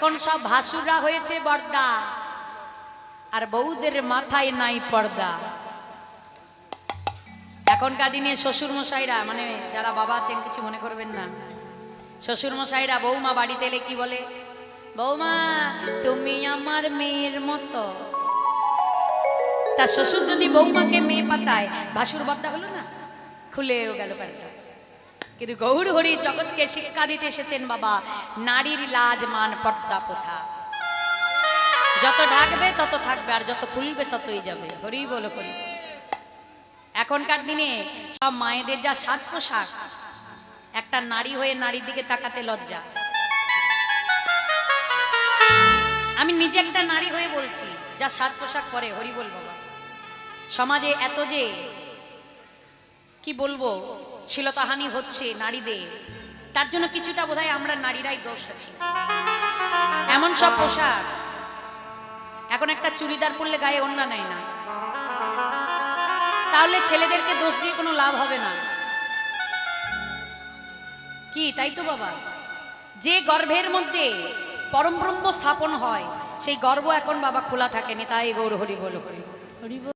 এখন সব ভাসুররা হয়েছে বর্দা, আর বউদের মাথায় নাই পর্দা। এখনকার দিনে শ্বশুর মশাইরা, মানে যারা বাবা আছেন কিছু মনে করবেন না, শ্বশুর মশাইরা বৌমা বাড়িতে এলে কি বলে? বৌমা তুমি আমার মেয়ের মতো। তা শ্বশুর যদি বৌমাকে মেয়ে পাতায়, ভাসুর বর্দা হলো না? খুলেও গেল পর্দা। কিন্তু গৌর হরি জগৎকে শিক্ষা দিতে এসেছেন বাবা, নারীর লাজ মান পর্দা প্রথা। যত ঢাকবে তত থাকবে, আর যত খুলবে ততই যাবে। হরি বলো হরি। এখনকার দিনে সব মায়েদের যা সাজ পোশাক, একটা নারী হয়ে নারীর দিকে তাকাতে লজ্জা। আমি নিজে একটা নারী হয়ে বলছি, যা সাজ পোশাক পরে, হরি বল বাবা। সমাজে এত যে কি বলবো শ্লীলতাহানি হচ্ছে নারীদের, তার জন্য কিছুটা বোধহয় আমরা নারীরাই দোষ আছি। এমন সব পোশাক, এখন একটা চুড়িদার পরলে গায়ে ওড়না নাই না, তাহলে ছেলেদেরকে দোষ দিয়ে কোনো লাভ হবে না কি? তাই তো বাবা। যে গর্ভের মধ্যে পরম ব্রহ্ম স্থাপন হয়, সেই গর্ভ এখন বাবা খোলা থাকেনি। তাই গৌর হরি বল হরি।